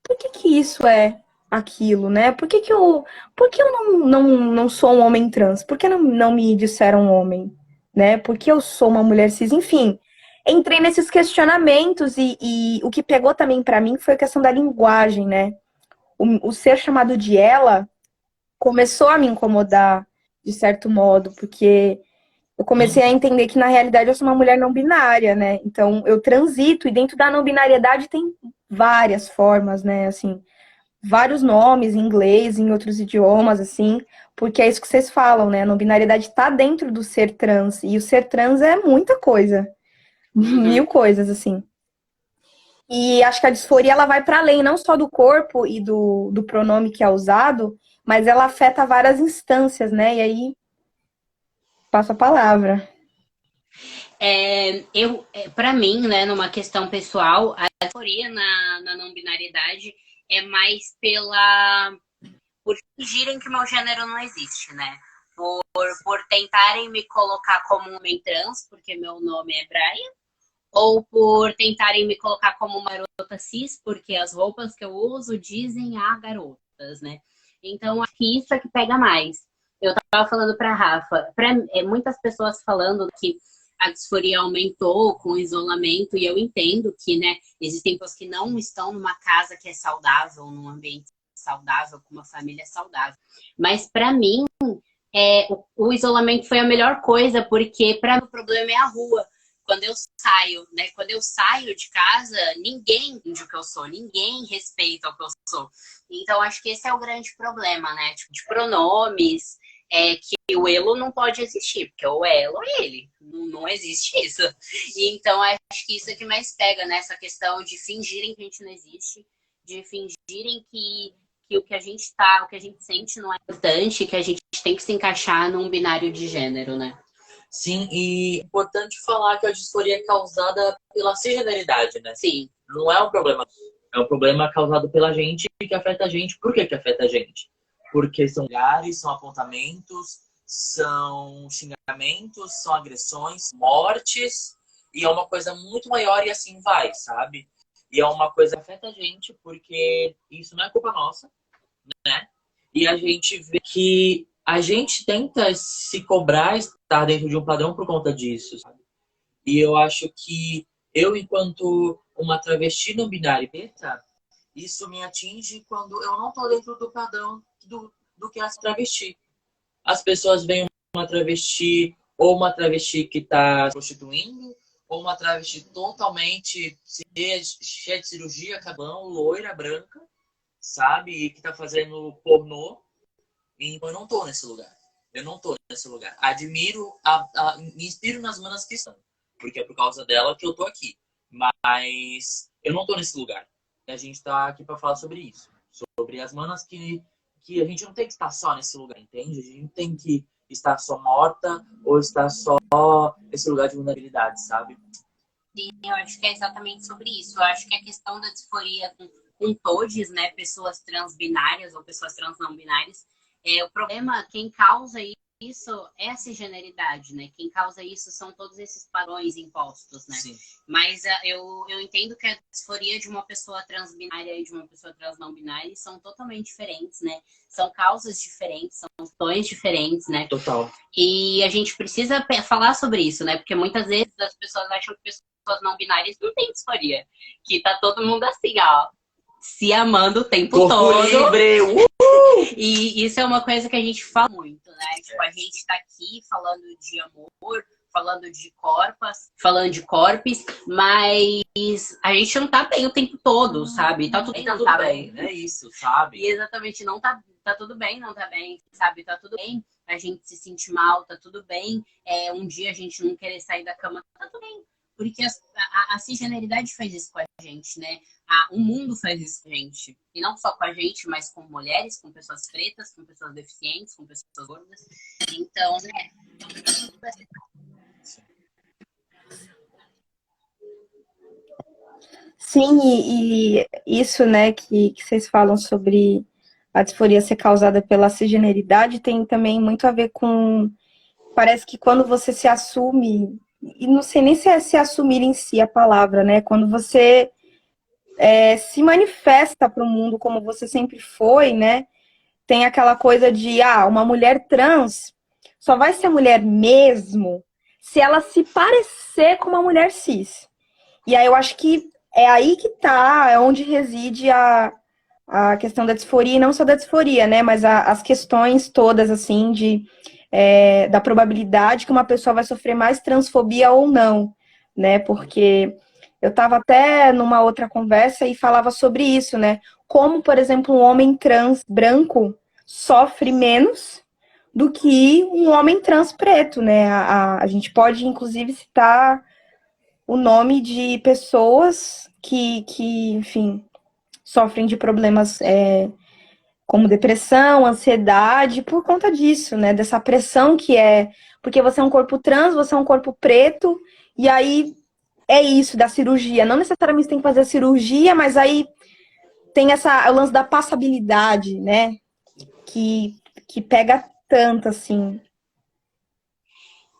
por que que isso é aquilo, né? Por que eu não sou um homem trans? Por que não me disseram homem, né? Por que eu sou uma mulher cis? Enfim, entrei nesses questionamentos e o que pegou também pra mim foi a questão da linguagem, né? O ser chamado de ela começou a me incomodar de certo modo, porque eu comecei a entender que na realidade eu sou uma mulher não binária, né? Então eu transito e dentro da não binariedade tem várias formas, né? Assim, vários nomes em inglês, em outros idiomas, assim, porque é isso que vocês falam, né? A não binariedade tá dentro do ser trans e o ser trans é muita coisa, Uhum. mil coisas, assim. E acho que a disforia ela vai para além não só do corpo e do pronome que é usado, mas ela afeta várias instâncias, né? E aí passo a palavra. Para mim, né, numa questão pessoal, a disforia na não binariedade é mais por fingirem que meu gênero não existe, né? Por tentarem me colocar como um homem trans, porque meu nome é Brian, ou por tentarem me colocar como uma garota cis, porque as roupas que eu uso dizem a garotas, né? Então, acho que isso é que pega mais. Eu tava falando pra Rafa, muitas pessoas falando que a disforia aumentou com o isolamento, e eu entendo que, né, existem pessoas que não estão numa casa que é saudável, num ambiente saudável, com uma família saudável. Mas para mim, o isolamento foi a melhor coisa, porque para mim o problema é a rua. Quando eu saio, né? Quando eu saio de casa, ninguém entende o que eu sou, ninguém respeita o que eu sou. Então, acho que esse é o grande problema, né? Tipo, de pronomes, que o elo não pode existir, porque o elo é ele, não existe isso. E então, acho que isso é que mais pega nessa questão de fingirem que a gente não existe, de fingirem que o que a gente tá, o que a gente sente não é importante, que a gente tem que se encaixar num binário de gênero, né? Sim, e é importante falar que a disforia é causada pela cisgeneridade, né? Sim. Não é um problema. É um problema causado pela gente que afeta a gente. Por que afeta a gente? Porque são lugares, são apontamentos, são xingamentos, são agressões, mortes, e é uma coisa muito maior e assim vai, sabe? E é uma coisa que afeta a gente porque isso não é culpa nossa, né? E a gente vê que a gente tenta se cobrar estar dentro de um padrão por conta disso, sabe? E eu acho que eu, enquanto uma travesti não binária preta, isso me atinge quando eu não tô dentro do padrão do que é essa travesti. As pessoas veem uma travesti, ou uma travesti que tá prostituindo, ou uma travesti totalmente cheia de cirurgia, cabão, loira, branca, sabe? E que tá fazendo pornô. Então eu não tô nesse lugar. Eu não tô nesse lugar. Admiro, me inspiro nas manas que estão. Porque é por causa dela que eu tô aqui. Mas eu não tô nesse lugar. E a gente tá aqui pra falar sobre isso. Sobre as manas que a gente não tem que estar só nesse lugar, entende? A gente não tem que estar só morta ou estar só nesse lugar de vulnerabilidade, sabe? Sim, eu acho que é exatamente sobre isso. Eu acho que a questão da disforia com todes, né, pessoas transbinárias ou pessoas trans não binárias, o problema, quem causa isso é a cisgeneridade, né? Quem causa isso são todos esses padrões impostos, né? Sim. Mas eu entendo que a disforia de uma pessoa transbinária e de uma pessoa trans não binária são totalmente diferentes, né? São causas diferentes, são questões diferentes, né? Total. E a gente precisa falar sobre isso, né? Porque muitas vezes as pessoas acham que pessoas não binárias não têm disforia. Que tá todo mundo assim, ó, se amando o tempo Corpo todo. livre! E isso é uma coisa que a gente fala muito, né? Tipo, a gente tá aqui falando de amor falando de corpos, mas a gente não tá bem o tempo todo, sabe? Tá tudo bem, não tá bem. É isso, sabe? E exatamente, não tá tudo bem, não tá bem, sabe? Tá tudo bem a gente se sentir mal, tá tudo bem. Um dia a gente não querer sair da cama, tá tudo bem. Porque a cisgeneridade faz isso com a gente, né? O mundo faz isso com a gente. E não só com a gente, mas com mulheres, com pessoas pretas, com pessoas deficientes, com pessoas gordas. Então, né? Sim, e isso, né, que vocês falam sobre a disforia ser causada pela cisgeneridade tem também muito a ver com. Parece que quando você se assume, e não sei nem se é se assumir em si a palavra, né? Quando você se manifesta para o mundo como você sempre foi, né? Tem aquela coisa de, uma mulher trans só vai ser mulher mesmo se ela se parecer com uma mulher cis. E aí eu acho que é aí que tá, é onde reside a questão da disforia, e não só da disforia, né? Mas as questões todas, assim, da probabilidade que uma pessoa vai sofrer mais transfobia ou não, né? Porque eu estava até numa outra conversa e falava sobre isso, né? Como, por exemplo, um homem trans branco sofre menos do que um homem trans preto, né? A gente pode, inclusive, citar o nome de pessoas que enfim, sofrem de problemas como depressão, ansiedade, por conta disso, né? Dessa pressão que é... Porque você é um corpo trans, você é um corpo preto, e aí é isso, da cirurgia. Não necessariamente tem que fazer a cirurgia, mas aí tem o lance da passabilidade, né? Que pega tanto, assim.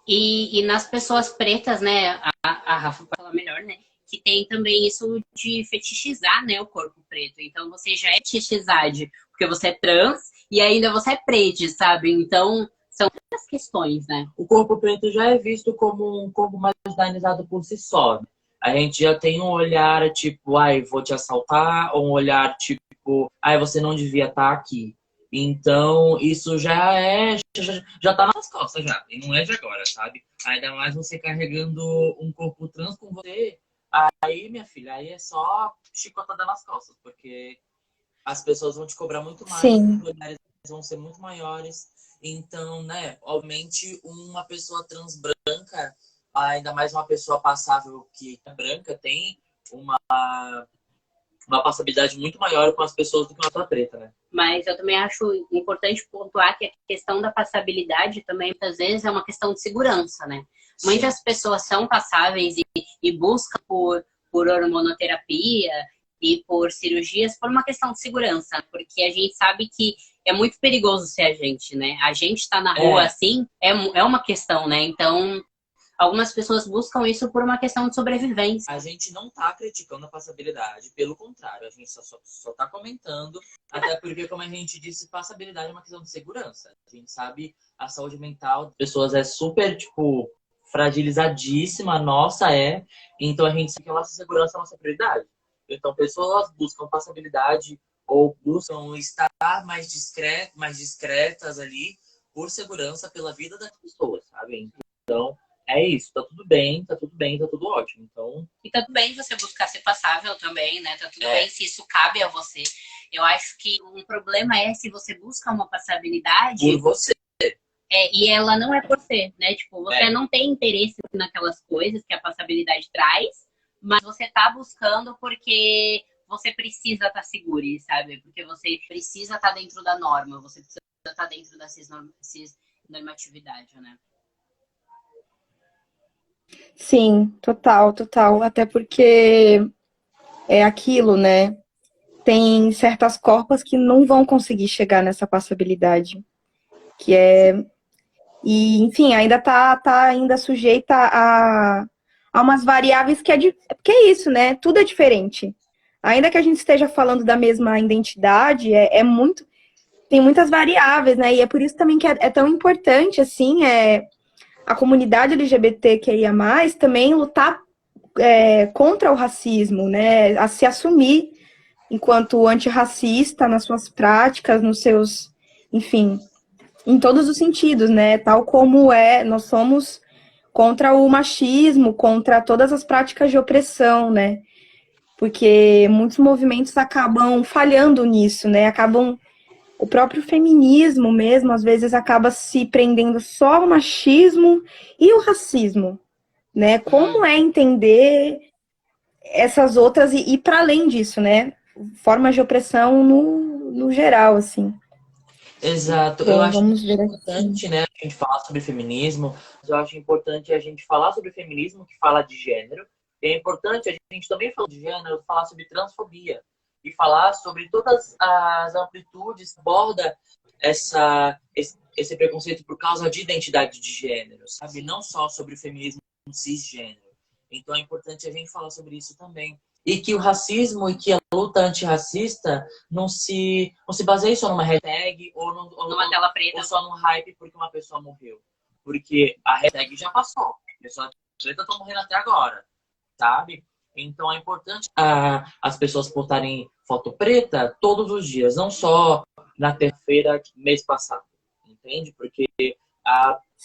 E nas pessoas pretas, né, a Rafa pode falar melhor, né, que tem também isso de fetichizar, né, o corpo preto. Então você já é fetichizade, porque você é trans e ainda você é preto, sabe? Então são muitas questões, né? O corpo preto já é visto como um corpo marginalizado por si só. A gente já tem um olhar tipo, vou te assaltar, ou um olhar tipo, você não devia estar aqui. Então, isso já tá nas costas já. E não é de agora, sabe? Ainda mais você carregando um corpo trans com você. Aí, minha filha, aí é só chicotada nas costas. Porque as pessoas vão te cobrar muito mais. Sim. Os lugares vão ser muito maiores. Então, né, obviamente, uma pessoa trans branca, ainda mais uma pessoa passável que é branca, tem uma passabilidade muito maior com as pessoas do que uma pessoa preta, né? Mas eu também acho importante pontuar que a questão da passabilidade também, muitas vezes, é uma questão de segurança, né? Sim. Muitas pessoas são passáveis e buscam por hormonoterapia e por cirurgias por uma questão de segurança, porque a gente sabe que é muito perigoso ser a gente, né? A gente tá na rua assim, é uma questão, né? Então, algumas pessoas buscam isso por uma questão de sobrevivência. A gente não tá criticando a passabilidade, pelo contrário, a gente só tá comentando, até porque, como a gente disse, passabilidade é uma questão de segurança. A gente sabe a saúde mental das pessoas é super, fragilizadíssima, nossa então a gente sabe que a nossa segurança é a nossa prioridade. Então, pessoas buscam passabilidade ou buscam estar mais discretas ali por segurança pela vida das pessoas, sabe? Então, é isso, tá tudo bem, tá tudo ótimo. Então... E tá tudo bem você buscar ser passável também, né? Tá tudo bem se isso cabe a você. Eu acho que um problema é se você busca uma passabilidade... Por você. E ela não é por você, né? Tipo, você não tem interesse naquelas coisas que a passabilidade traz, mas você tá buscando porque você precisa estar seguro, sabe? Porque você precisa estar dentro da norma, você precisa estar dentro da cisnormatividade, né? Sim, total, total. Até porque é aquilo, né? Tem certas corpas que não vão conseguir chegar nessa passabilidade. E, enfim, ainda tá ainda sujeita a umas variáveis que porque é isso, né? Tudo é diferente. Ainda que a gente esteja falando da mesma identidade, tem muitas variáveis, né? E é por isso também que é tão importante, assim, a comunidade LGBTQIA+, também lutar contra o racismo, né? A se assumir enquanto antirracista nas suas práticas, nos seus, enfim, em todos os sentidos, né? Tal como nós somos contra o machismo, contra todas as práticas de opressão, né? Porque muitos movimentos acabam falhando nisso, né? O próprio feminismo mesmo, às vezes, acaba se prendendo só ao machismo e o racismo, né? Como é entender essas outras e para além disso, né? Formas de opressão no geral, assim. Exato. Eu Bom, acho vamos ver aqui. importante, né, a gente falar sobre feminismo. Eu acho importante a gente falar sobre feminismo que fala de gênero. E é importante a gente também falar de gênero, falar sobre transfobia e falar sobre todas as amplitudes que aborda esse preconceito por causa de identidade de gênero, sabe? Não só sobre o feminismo cisgênero. Então é importante a gente falar sobre isso também. E que o racismo e que a luta antirracista não se baseia só numa hashtag Numa tela preta. ou só num hype porque uma pessoa morreu. Porque a hashtag já passou. Pessoas pretas estão morrendo até agora, sabe? Então é importante as pessoas postarem foto preta todos os dias, não só na terça-feira mês passado, entende? Porque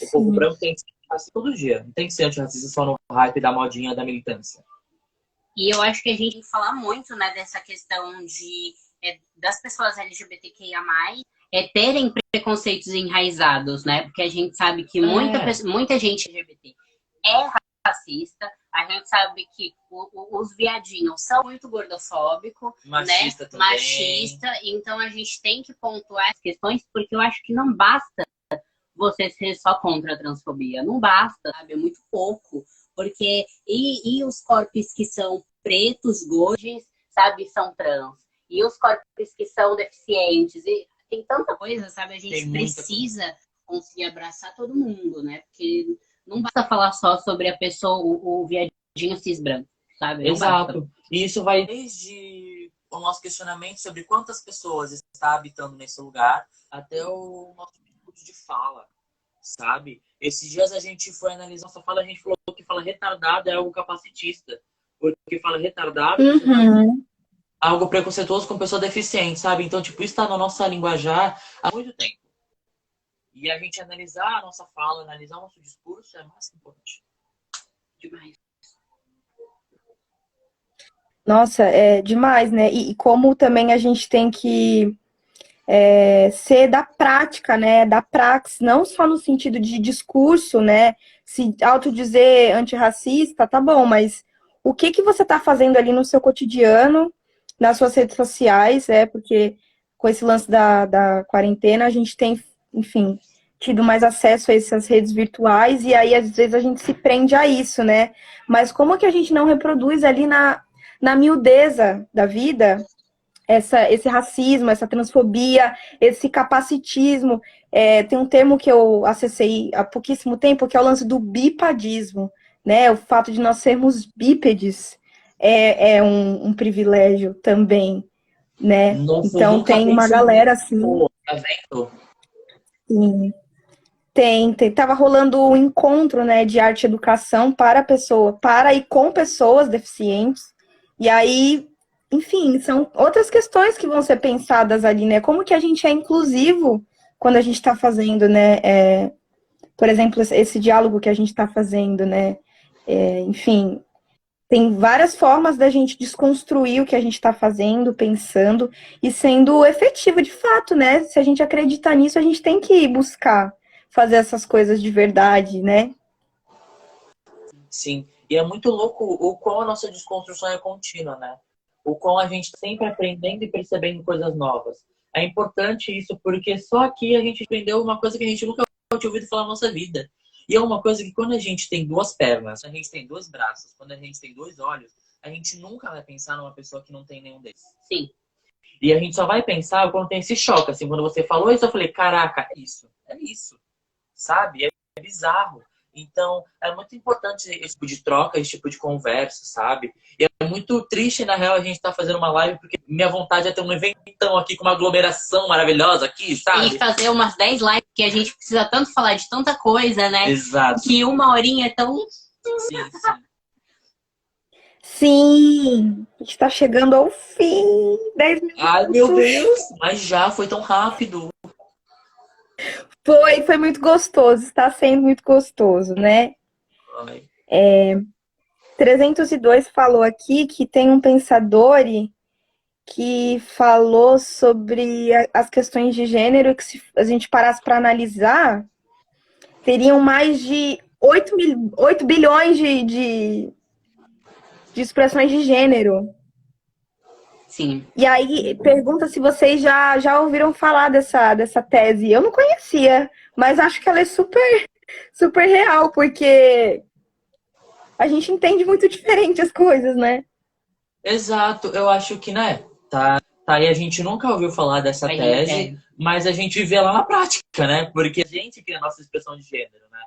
o povo branco tem que ser assim todo dia. Não tem que ser antirracista só no hype da modinha da militância. E eu acho que a gente tem que falar muito, né, dessa questão das pessoas LGBTQIA+, terem preconceitos enraizados, né? Porque a gente sabe que muita gente LGBT é racista, a gente sabe que os viadinhos são muito gordofóbicos, Machista né? também. Machista, então a gente tem que pontuar as questões, porque eu acho que não basta você ser só contra a transfobia, não basta, sabe? É muito pouco. Porque, e os corpos que são pretos, gordos, sabe, são trans. E os corpos que são deficientes. E tem tanta coisa, sabe? A gente precisa conseguir abraçar todo mundo, né? Porque não basta falar só sobre a pessoa, o viadinho cis branco, sabe? Exato. E isso vai desde o nosso questionamento sobre quantas pessoas estão habitando nesse lugar até o nosso tipo de fala, sabe? Esses dias a gente foi analisar nossa fala, a gente falou que fala retardado é algo capacitista. Porque fala retardado é algo preconceituoso com pessoa deficiente, sabe? Então, tipo, isso está na nossa linguajar há muito tempo. E a gente analisar a nossa fala, analisar o nosso discurso é mais importante. Demais. Nossa, é demais, né? E como também a gente tem que ser da prática, né? Da praxis, não só no sentido de discurso, né? Se autodizer antirracista, tá bom, mas o que você tá fazendo ali no seu cotidiano, nas suas redes sociais, porque com esse lance da quarentena, a gente tem, enfim, tido mais acesso a essas redes virtuais, e aí, às vezes, a gente se prende a isso, né? Mas como que a gente não reproduz ali na miudeza da vida esse racismo, essa transfobia, esse capacitismo? Tem um termo que eu acessei há pouquíssimo tempo, que é o lance do bipadismo, né? O fato de nós sermos bípedes é um privilégio também, né? Nossa, então tem uma galera assim. Tá vendo? Sim. Tava rolando um encontro, né, de arte e educação para e com pessoas deficientes. E aí, enfim, são outras questões que vão ser pensadas ali, né? Como que a gente é inclusivo quando a gente está fazendo, né? Por exemplo, esse diálogo que a gente está fazendo, né? Enfim, tem várias formas da gente desconstruir o que a gente está fazendo, pensando e sendo efetivo de fato, né? Se a gente acreditar nisso, a gente tem que buscar fazer essas coisas de verdade, né? Sim. E é muito louco o quão a nossa desconstrução é contínua, né? O quão a gente sempre aprendendo e percebendo coisas novas. É importante isso porque só aqui a gente aprendeu uma coisa que a gente nunca tinha ouvido falar na nossa vida. E é uma coisa que quando a gente tem duas pernas, a gente tem dois braços, quando a gente tem dois olhos, a gente nunca vai pensar numa pessoa que não tem nenhum desses. Sim. E a gente só vai pensar quando tem esse choque. Assim, quando você falou isso, eu falei, caraca, é isso. É isso. Sabe? É bizarro. Então, é muito importante esse tipo de troca, esse tipo de conversa, sabe? E é muito triste, na real, a gente tá fazendo uma live, porque minha vontade é ter um eventão aqui com uma aglomeração maravilhosa aqui, sabe? E fazer umas 10 lives, que a gente precisa tanto falar de tanta coisa, né? Exato. Que uma horinha é tão... Sim, sim. Sim, a gente tá chegando ao fim. 10 minutos. Ai, meu Deus! Mas já foi tão rápido. Foi muito gostoso, está sendo muito gostoso, né? Ai. 302 falou aqui que tem um pensador que falou sobre as questões de gênero, que se a gente parasse para analisar, teriam mais de 8 bilhões de expressões de gênero. Sim. E aí, pergunta se vocês já ouviram falar dessa tese. Eu não conhecia, mas acho que ela é super, super real, porque a gente entende muito diferente as coisas, né? Exato, eu acho que, né, tá aí, a gente nunca ouviu falar dessa Aí, tese, mas a gente vê lá na prática, né? Porque a gente cria a nossa expressão de gênero, né?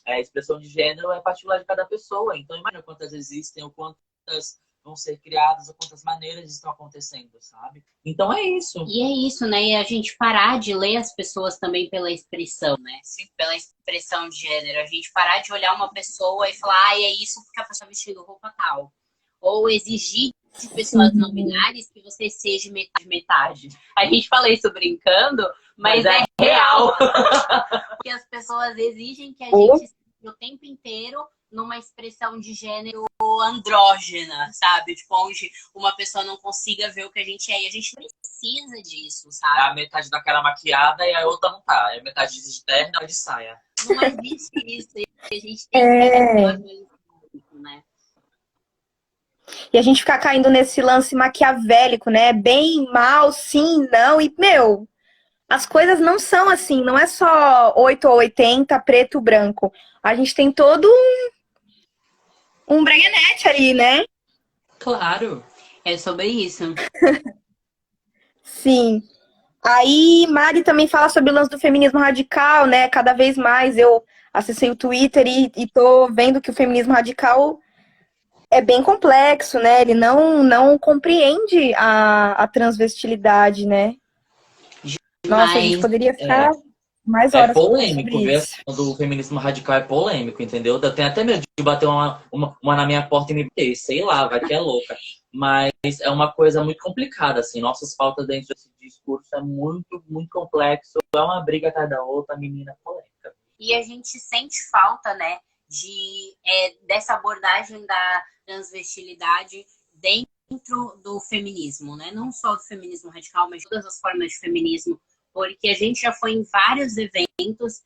A expressão de gênero é particular de cada pessoa, então imagina quantas existem, ou quantas vão ser criadas, ou quantas maneiras estão acontecendo, sabe? Então é isso. E é isso, né? E a gente parar de ler as pessoas também pela expressão, né? Pela expressão de gênero. A gente parar de olhar uma pessoa e falar, ah, é isso porque a pessoa vestindo roupa tal. Ou exigir de pessoas não binárias que você seja metade, metade. A gente fala isso brincando, mas é real. Porque as pessoas exigem que a gente esteja o tempo inteiro numa expressão de gênero andrógena, sabe? Tipo, onde uma pessoa não consiga ver o que a gente é. E a gente precisa disso, sabe? A metade da cara maquiada e a outra não tá. É a metade de terno e de saia. Não existe isso. E a gente tem que né? E a gente ficar caindo nesse lance maquiavélico, né? Bem, mal, sim, não. E, meu, as coisas não são assim. Não é só 8 ou 80, preto, branco. A gente tem todo um breguenete ali, né? Claro. É sobre isso. Sim. Aí, Mari também fala sobre o lance do feminismo radical, né? Cada vez mais eu acessei o Twitter e tô vendo que o feminismo radical é bem complexo, né? Ele não compreende a transvestilidade, né? Nossa, a gente Mas poderia ficar mais É horas falando sobre polêmico, ver a isso. questão do feminismo radical é polêmico, entendeu? Eu tenho até medo de bater uma na minha porta e me bater, sei lá, vai que é louca. Mas é uma coisa muito complicada, assim. Nossas pautas dentro desse discurso é muito, muito complexo. É uma briga atrás da outra, menina polêmica. E a gente sente falta, né, dessa abordagem da transvestilidade dentro do feminismo, né? Não só do feminismo radical, mas de todas as formas de feminismo, porque a gente já foi em vários eventos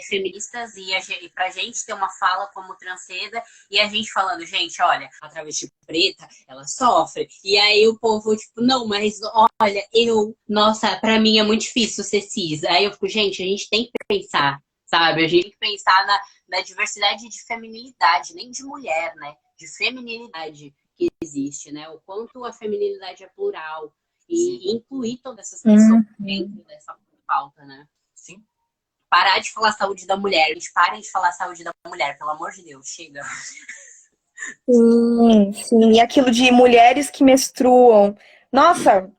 feministas e pra gente ter uma fala como transceda e a gente falando, gente, olha, a travesti preta, ela sofre. E aí o povo, tipo, não, mas olha, nossa, pra mim é muito difícil ser cis. Aí eu fico, gente, a gente tem que pensar, sabe? A gente tem que pensar na diversidade de feminilidade, nem de mulher, né? De feminilidade que existe, né? O quanto a feminilidade é plural e incluir todas essas pessoas dentro dessa pauta, né? Sim. Parar de falar saúde da mulher. Gente, parem de falar saúde da mulher, pelo amor de Deus, chega. Sim, sim. E aquilo de mulheres que menstruam. Nossa,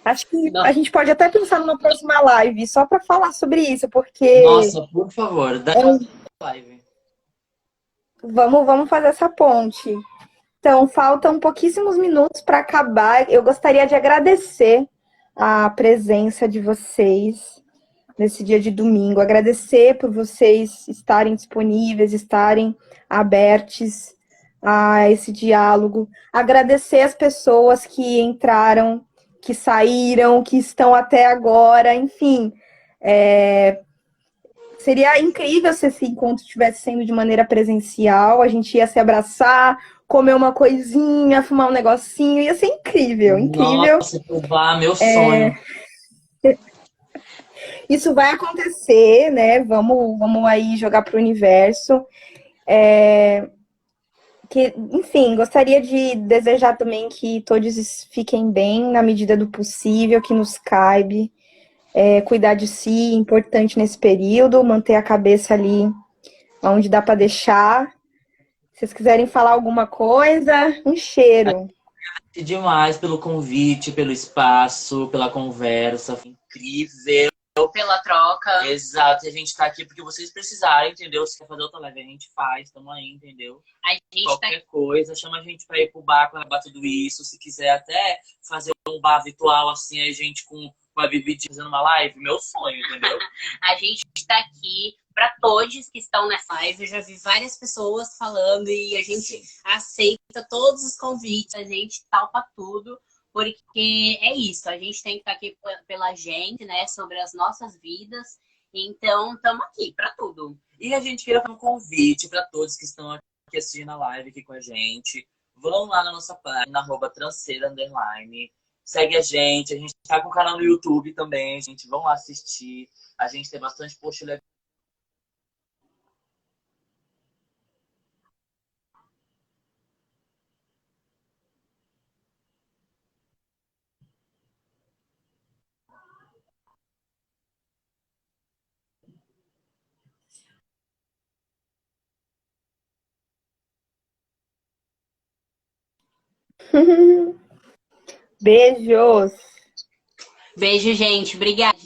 acho que a gente pode até pensar numa próxima live só para falar sobre isso, porque Nossa, por favor, dá live. vamos fazer essa ponte. Então, faltam pouquíssimos minutos para acabar. Eu gostaria de agradecer a presença de vocês nesse dia de domingo. Agradecer por vocês estarem disponíveis, estarem abertos a esse diálogo. Agradecer as pessoas que entraram, que saíram, que estão até agora. Enfim, seria incrível se esse encontro estivesse sendo de maneira presencial. A gente ia se abraçar, comer uma coisinha, fumar um negocinho. Ia ser incrível, incrível. Nossa, provar meu sonho. Isso vai acontecer, né? Vamos aí jogar para o universo. Enfim, gostaria de desejar também que todos fiquem bem na medida do possível, que nos caibe. Cuidar de si, importante nesse período, manter a cabeça ali onde dá para deixar. Se vocês quiserem falar alguma coisa, um cheiro. E demais pelo convite, pelo espaço, pela conversa. Foi incrível. Pela troca. Exato, e a gente tá aqui porque vocês precisarem, entendeu? Se quer fazer outra live, a gente faz, tamo aí, entendeu? A gente Qualquer coisa, chama a gente pra ir pro bar quando acabar tudo isso. Se quiser até fazer um bar virtual, assim, a gente com com a Vivi fazendo uma live, meu sonho, entendeu? A gente está aqui para todos que estão nessa live. Eu já vi várias pessoas falando e a gente aceita todos os convites, a gente topa tudo, porque é isso, a gente tem que estar aqui pela gente, né, sobre as nossas vidas. Então, estamos aqui para tudo. E a gente queria fazer um convite para todos que estão aqui assistindo a live aqui com a gente. Vão lá na nossa página, @tranceira_. Segue a gente tá com o canal no YouTube também, gente. Vão lá assistir. A gente tem bastante post legal. Beijos! Beijo, gente. Obrigada.